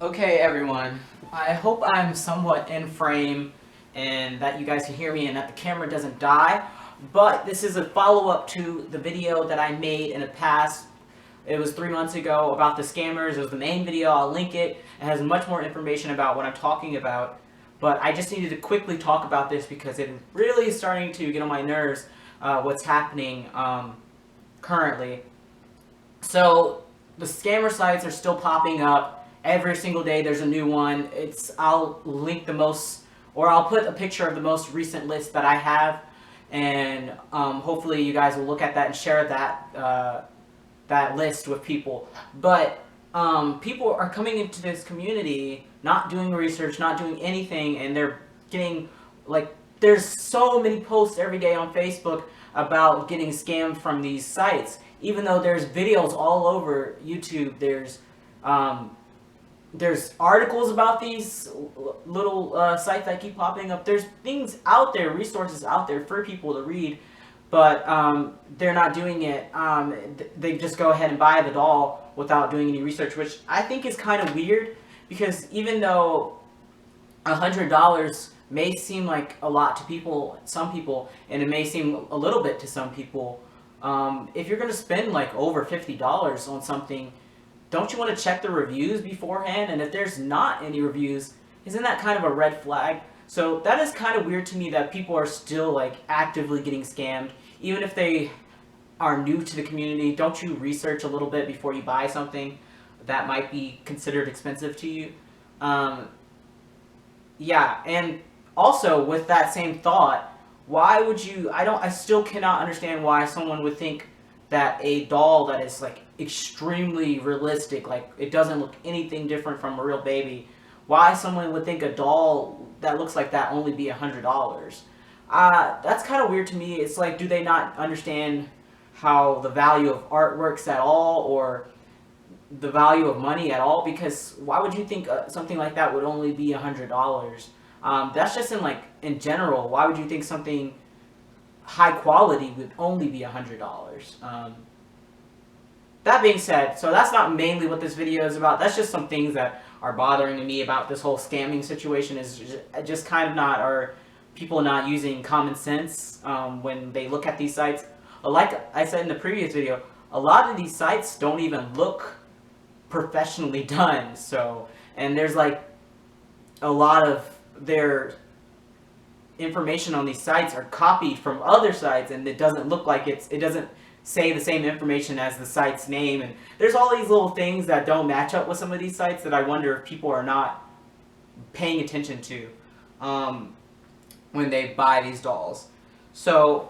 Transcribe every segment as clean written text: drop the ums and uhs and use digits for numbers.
Okay, everyone. I hope I'm somewhat in frame and that you guys can hear me and that the camera doesn't die. But this is a follow-up to the video that I made in the past. It was 3 months ago about the scammers. It was the main video. I'll link it. It has much more information about what I'm talking about. But I just needed to quickly talk about this because it really is starting to get on my nerves what's happening currently. So the scammer sites are still popping up. Every single day there's a new one. I'll link the most, or I'll put a picture of the most recent list that I have, and hopefully you guys will look at that and share that list with people. But people are coming into this community not doing research, not doing anything, and they're getting, like, there's so many posts every day on Facebook about getting scammed from these sites. Even though there's videos all over YouTube, there's articles about these little sites that keep popping up. There's things out there, resources out there for people to read, but they're not doing it. They just go ahead and buy the doll without doing any research, which I think is kind of weird, because even though $100 may seem like a lot to some people, and it may seem a little bit to some people, if you're going to spend like over $50 on something, don't you want to check the reviews beforehand? And if there's not any reviews, isn't that kind of a red flag? So that is kind of weird to me that people are still like actively getting scammed, even if they are new to the community. Don't you research a little bit before you buy something that might be considered expensive to you? Yeah, and also with that same thought, why would you? I still cannot understand why someone would think that a doll that is like extremely realistic, like it doesn't look anything different from a real baby, why someone would think a doll that looks like that only be $100. That's kind of weird to me. It's like, do they not understand how the value of art works at all, or the value of money at all? Because why would you think something like that would only be $100? That's just in general. Why would you think something high quality would only be $100? That being said, so that's not mainly what this video is about. That's just some things that are bothering me about this whole scamming situation. Is just kind of not, or people not using common sense when they look at these sites. Like I said in the previous video, a lot of these sites don't even look professionally done. So, and there's like a lot of their information on these sites are copied from other sites, and it doesn't look like it doesn't say the same information as the site's name, and there's all these little things that don't match up with some of these sites that I wonder if people are not paying attention to when they buy these dolls. So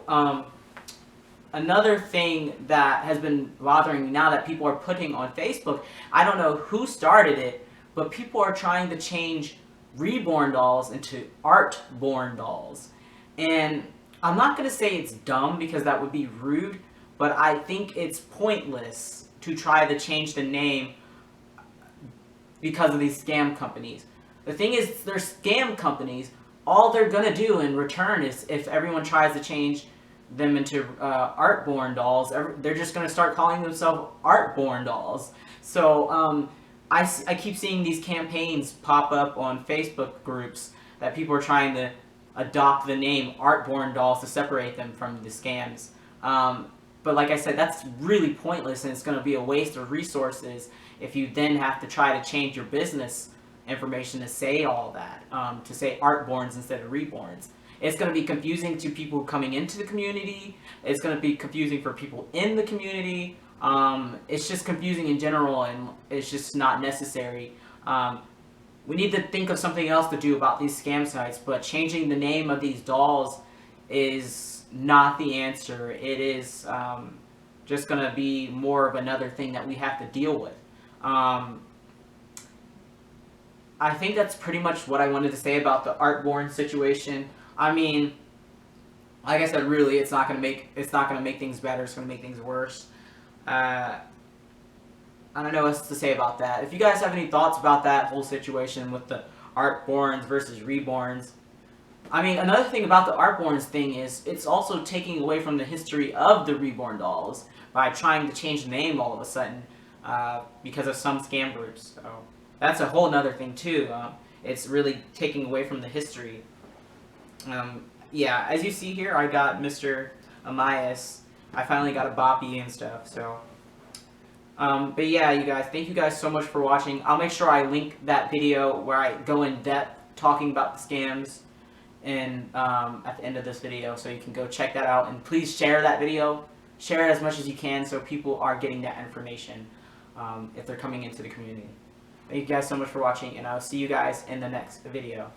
another thing that has been bothering me now that people are putting on Facebook, I don't know who started it, but people are trying to change Reborn dolls into Artborn dolls. And I'm not going to say it's dumb, because that would be rude, but I think it's pointless to try to change the name because of these scam companies. The thing is, they're scam companies. All they're going to do in return is, if everyone tries to change them into Artborn dolls, they're just going to start calling themselves Artborn dolls. So I keep seeing these campaigns pop up on Facebook groups that people are trying to adopt the name Artborn dolls to separate them from the scams. But like I said, that's really pointless, and it's going to be a waste of resources if you then have to try to change your business information to say all that, to say Artborns instead of Reborns. It's going to be confusing to people coming into the community. It's going to be confusing for people in the community. It's just confusing in general, and it's just not necessary. We need to think of something else to do about these scam sites, but changing the name of these dolls is not the answer. It is just going to be more of another thing that we have to deal with. I think that's pretty much what I wanted to say about the Artborn situation. I mean, like I said, really, it's not going to make things better. It's going to make things worse. I don't know what to say about that. If you guys have any thoughts about that whole situation with the Artborns versus Reborns. I mean, another thing about the Artborns thing is it's also taking away from the history of the Reborn dolls by trying to change the name all of a sudden because of some scam groups. So that's a whole nother thing too. It's really taking away from the history. Yeah, as you see here, I got Mr. Amias. I finally got a boppy and stuff. So, but yeah, you guys, thank you guys so much for watching. I'll make sure I link that video where I go in depth talking about the scams and at the end of this video, so you can go check that out. And please share that video. Share it as much as you can so people are getting that information if they're coming into the community. Thank you guys so much for watching, and I'll see you guys in the next video.